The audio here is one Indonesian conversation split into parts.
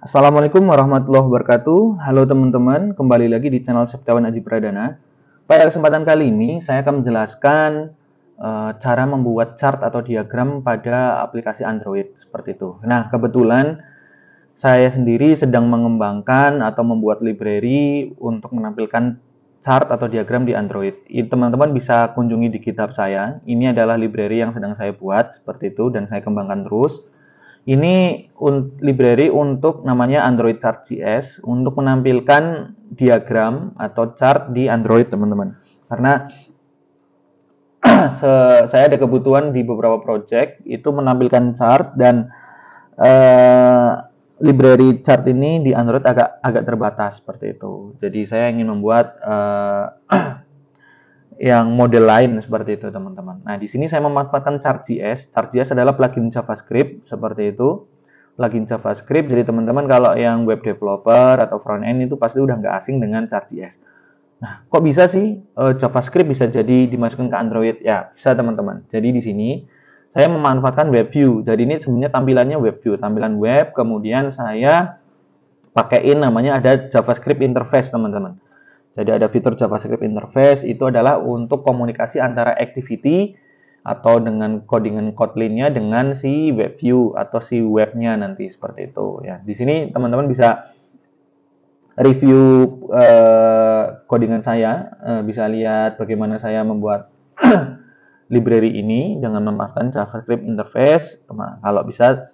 Assalamualaikum warahmatullahi wabarakatuh. Halo teman-teman, kembali lagi di channel Septiawan Aji Pradana. Pada kesempatan kali ini, saya akan menjelaskan cara membuat chart atau diagram pada aplikasi Android seperti itu. Nah, kebetulan saya sendiri sedang mengembangkan atau membuat library untuk menampilkan chart atau diagram di Android. Teman-teman bisa kunjungi di GitHub saya. Ini adalah library yang sedang saya buat seperti itu dan saya kembangkan terus. Ini library untuk namanya Android Chart.js untuk menampilkan diagram atau chart di Android, teman-teman. Karena saya ada kebutuhan di beberapa project itu menampilkan chart dan library chart ini di Android agak terbatas seperti itu. Jadi saya ingin membuat yang model lain seperti itu, teman-teman. Nah, di sini saya memanfaatkan Chart.js. Chart.js adalah plugin JavaScript seperti itu. Plugin JavaScript. Jadi teman-teman kalau yang web developer atau front end itu pasti udah nggak asing dengan Chart.js. Nah, kok bisa sih JavaScript bisa jadi dimasukkan ke Android? Ya, bisa teman-teman. Jadi di sini saya memanfaatkan web view. Jadi ini sebenarnya tampilannya web view, tampilan web. Kemudian saya pakaiin namanya ada JavaScript interface, teman-teman. Jadi ada fitur JavaScript interface itu adalah untuk komunikasi antara activity atau dengan codingan Kotlin-nya dengan si web view atau si webnya nanti seperti itu ya. Di sini teman-teman bisa review codingan saya, bisa lihat bagaimana saya membuat library ini dengan memanfaatkan JavaScript interface. Kalau bisa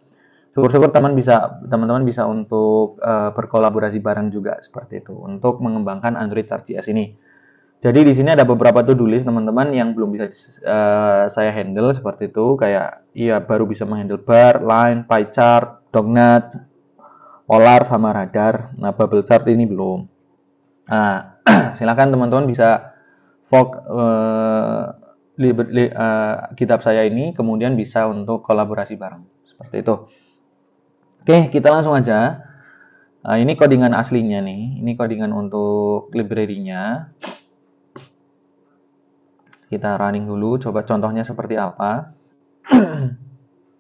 syukur-syukur teman-teman bisa untuk berkolaborasi bareng juga seperti itu untuk mengembangkan Android Chart.js ini. Jadi di sini ada beberapa to-do list teman-teman yang belum bisa saya handle seperti itu, kayak baru bisa menghandle bar, line, pie chart, donut, polar sama radar. Nah, bubble chart ini belum. Nah, silakan teman-teman bisa GitHub saya ini kemudian bisa untuk kolaborasi bareng seperti itu. Oke, kita langsung aja. Nah, ini codingan aslinya nih. Ini codingan untuk library-nya. Kita running dulu, coba contohnya seperti apa.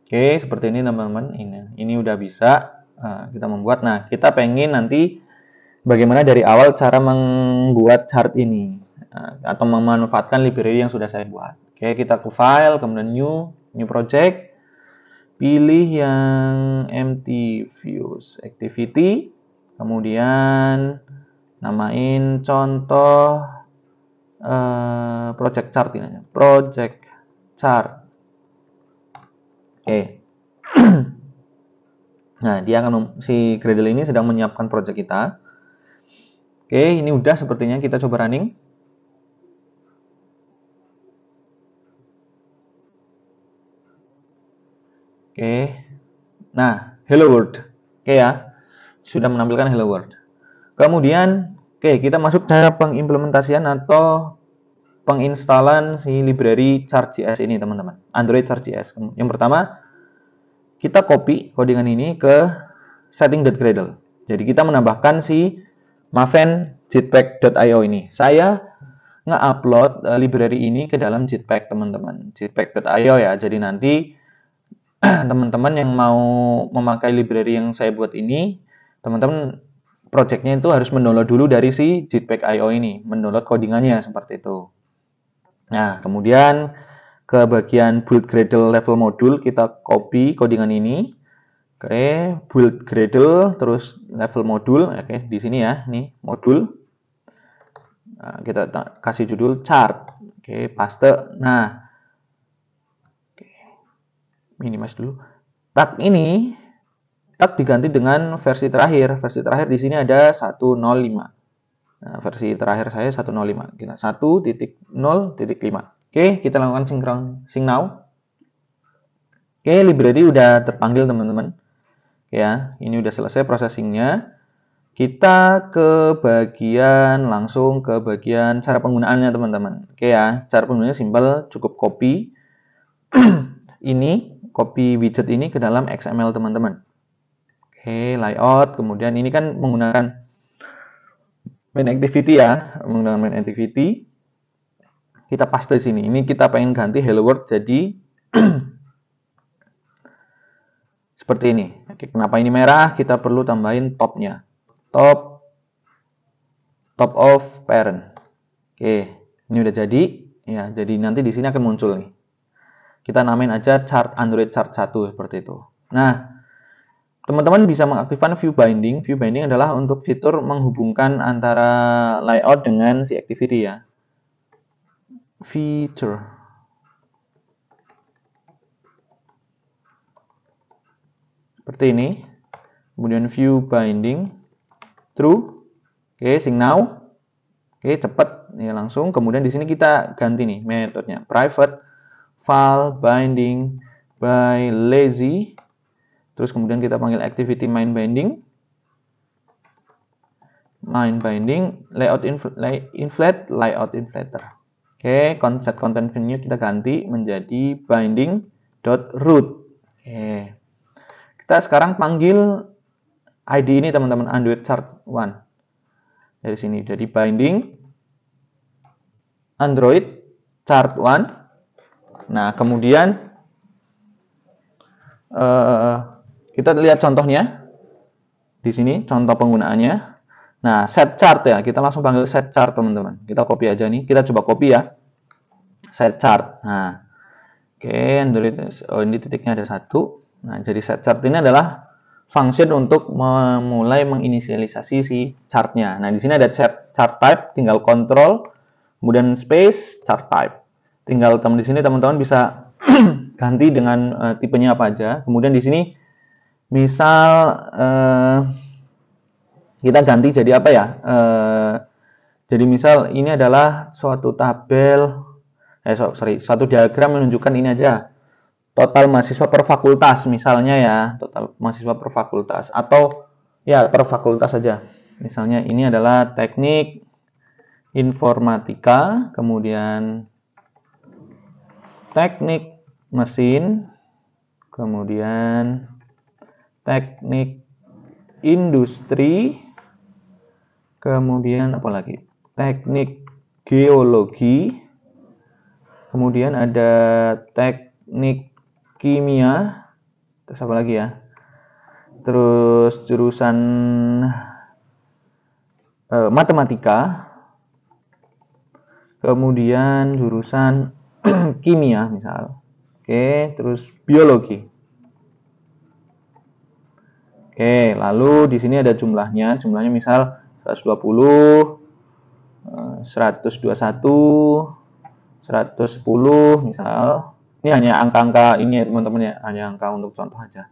Oke, seperti ini teman-teman. Ini udah bisa kita membuat. Nah, kita pengen nanti bagaimana dari awal cara membuat chart ini atau memanfaatkan library yang sudah saya buat. Oke, kita ke file, kemudian new project. Pilih yang empty views activity, kemudian namain contoh project chart ini, project chart. Oke. Nah, si Gradle ini sedang menyiapkan project kita. Oke, ini udah sepertinya, kita coba running. Oke. Nah, hello world. Oke ya. Sudah menampilkan hello world. Kemudian, kita masuk cara pengimplementasian atau penginstalan si library Chart.js ini, teman-teman. Android Chart.js. Yang pertama, kita copy codingan ini ke setting.gradle. Jadi kita menambahkan si maven jetpack.io ini. Saya nge-upload library ini ke dalam jetpack, teman-teman. Jetpack.io ya. Jadi nanti teman-teman yang mau memakai library yang saya buat ini, teman-teman projectnya itu harus mendownload dulu dari si jetpack.io ini, mendownload codingannya seperti itu. Nah, kemudian ke bagian build Gradle level module, kita copy codingan ini. Oke, build Gradle, terus level module. Oke, di sini ya, nih modul. Nah, kita kasih judul chart. Oke, paste. Nah, minimize dulu. Tag ini diganti dengan versi terakhir. Versi terakhir di sini ada 105. Nah, versi terakhir saya 105. Kita 1.0.5. Oke, kita lakukan sync now. Oke, library udah terpanggil, teman-teman. Ya, ini udah selesai processingnya. Kita langsung ke bagian cara penggunaannya, teman-teman. Oke ya, cara penggunaannya simpel, cukup copy copy widget ini ke dalam XML, teman-teman. Oke, layout, kemudian ini kan menggunakan main activity ya, menggunakan main activity. Kita paste di sini. Ini kita pengen ganti hello world jadi Seperti ini. Oke, kenapa ini merah? Kita perlu tambahin topnya. Top of parent. Oke, ini udah jadi. Ya, jadi nanti di sini akan muncul nih. Kita namain aja chart Android chart 1 seperti itu. Nah, teman-teman bisa mengaktifkan view binding. View binding adalah untuk fitur menghubungkan antara layout dengan si activity ya. Feature. Seperti ini. Kemudian view binding true. Oke, sing now. Oke, cepat ya langsung. Kemudian di sini kita ganti nih metodenya. Private file binding by lazy. Terus kemudian kita panggil activity main binding. Main binding layout inflate layout inflater. Oke, set content venue kita ganti menjadi binding.root. Oke. Kita sekarang panggil ID ini teman-teman Android chart 1. Dari sini jadi binding Android chart 1. Nah, kemudian kita lihat contohnya di sini, contoh penggunaannya. Nah, set chart ya, kita langsung panggil set chart teman-teman. Kita copy aja nih, kita coba copy ya. Set chart. Nah, oke, Android, ini titiknya ada 1. Nah, jadi set chart ini adalah function untuk memulai menginisialisasi si chartnya. Nah, di sini ada chart type, tinggal control, kemudian space chart type. Tinggal di sini teman-teman bisa ganti dengan tipenya apa aja. Kemudian di sini misal kita ganti jadi apa ya? Jadi misal ini adalah suatu tabel, suatu diagram menunjukkan ini aja. Total mahasiswa per fakultas misalnya ya, total mahasiswa per fakultas atau ya per fakultas saja. Misalnya ini adalah teknik informatika, kemudian teknik mesin, kemudian teknik industri, kemudian apa lagi? Teknik geologi, kemudian ada teknik kimia, terus apa lagi ya? Terus jurusan matematika, kemudian jurusan kimia misal. Oke, terus biologi. Oke, lalu di sini ada jumlahnya. Jumlahnya misal 120, 121, 110 misal. Ini hanya angka-angka ini ya teman-teman ya, hanya angka untuk contoh aja.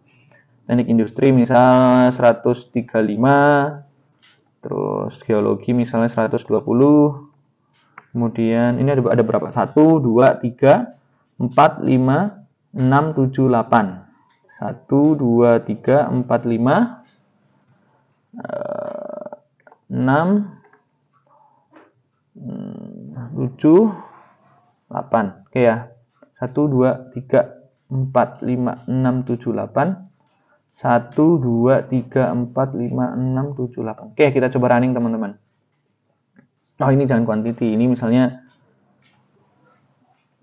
Teknik industri misal 135, terus geologi misalnya 120. Kemudian ini ada berapa? 1, 2, 3, 4, 5, 6, 7, 8. 1, 2, 3, 4, 5, 6, 7, 8. Oke ya. 1, 2, 3, 4, 5, 6, 7, 8. 1, 2, 3, 4, 5, 6, 7, 8. Oke, kita coba running teman-teman. Oh, ini jangan quantity. Ini misalnya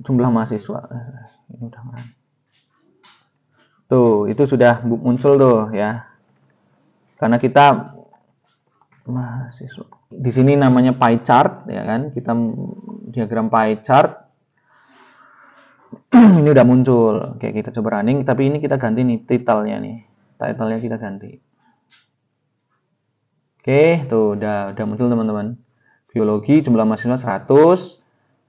jumlah mahasiswa. Ini udah run. Tuh, itu sudah muncul tuh ya. Karena kita mahasiswa. Di sini namanya pie chart ya kan. Kita diagram pie chart. Ini udah muncul. Oke, kita coba running, tapi ini kita ganti nih title-nya nih. Title-nya kita ganti. Oke, tuh udah muncul teman-teman. Biologi jumlah mahasiswa 100,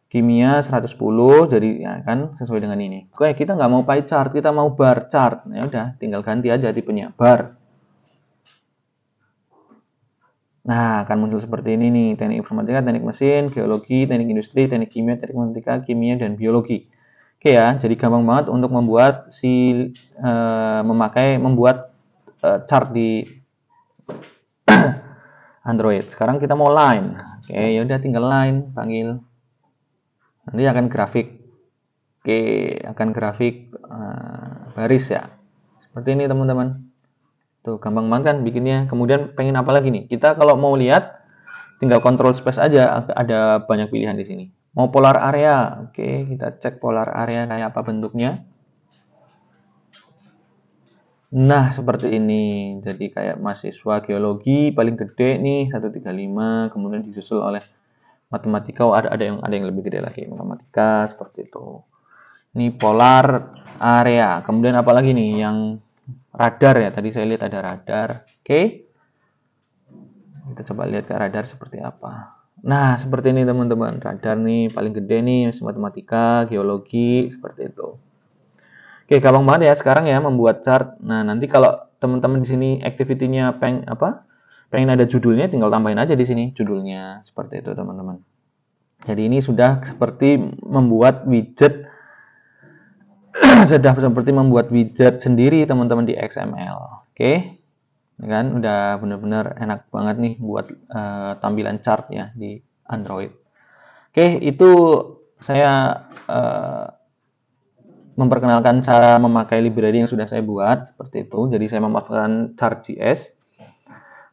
kimia 110, jadi ya kan sesuai dengan ini. Oke, kita nggak mau pie chart, kita mau bar chart. Ya udah, tinggal ganti aja tipenya bar. Nah, akan muncul seperti ini nih, teknik informatika, teknik mesin, geologi, teknik industri, teknik kimia, teknik matematika, kimia, dan biologi. Oke ya, jadi gampang banget untuk membuat membuat chart di Android. Sekarang kita mau line. Oke, ya udah tinggal line, panggil. Nanti akan grafik. Oke, akan grafik baris ya. Seperti ini teman-teman. Tuh, gampang banget kan bikinnya. Kemudian pengen apa lagi nih? Kita kalau mau lihat tinggal control space aja, ada banyak pilihan di sini. Mau polar area. Oke, kita cek polar area kayak apa bentuknya. Nah, seperti ini. Jadi kayak mahasiswa geologi paling gede nih 135, kemudian disusul oleh matematika. Oh, ada yang lebih gede lagi, matematika seperti itu. Ini polar area. Kemudian apa lagi nih yang radar ya? Tadi saya lihat ada radar. Oke. Kita coba lihat ke radar seperti apa. Nah, seperti ini teman-teman. Radar nih paling gede nih matematika, geologi seperti itu. Oke, gampang banget ya sekarang ya membuat chart. Nah, nanti kalau teman-teman di sini activity-nya pengen ada judulnya, tinggal tambahin aja di sini judulnya seperti itu teman-teman. Jadi ini sudah seperti membuat widget sudah seperti membuat widget sendiri teman-teman di XML. Oke, kan udah benar-benar enak banget nih buat tampilan chart ya di Android. Oke, itu saya memperkenalkan cara memakai library yang sudah saya buat seperti itu. Jadi saya memanfaatkan chart.js.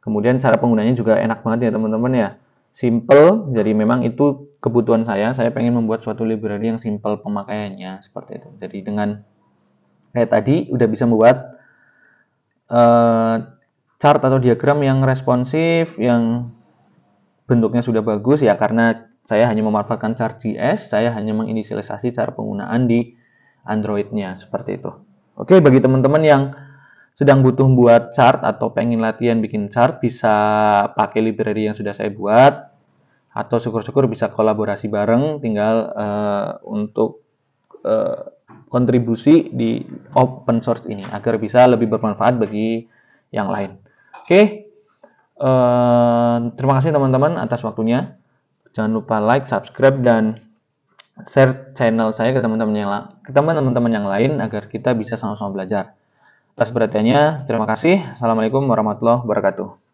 Kemudian cara penggunanya juga enak banget ya teman-teman ya. Simple, jadi memang itu kebutuhan saya. Saya pengen membuat suatu library yang simple pemakaiannya seperti itu. Jadi dengan kayak tadi udah bisa membuat chart atau diagram yang responsif, yang bentuknya sudah bagus ya karena saya hanya memanfaatkan chart.js, saya hanya menginisialisasi cara penggunaan di Android-nya seperti itu. Oke, bagi teman-teman yang sedang butuh buat chart atau pengen latihan bikin chart, bisa pakai library yang sudah saya buat, atau syukur-syukur bisa kolaborasi bareng, tinggal untuk kontribusi di open source ini agar bisa lebih bermanfaat bagi yang lain. Oke, terima kasih teman-teman atas waktunya. Jangan lupa like, subscribe, dan share channel saya ke teman-teman yang lain agar kita bisa sama-sama belajar. Atas perhatiannya, terima kasih. Assalamualaikum warahmatullahi wabarakatuh.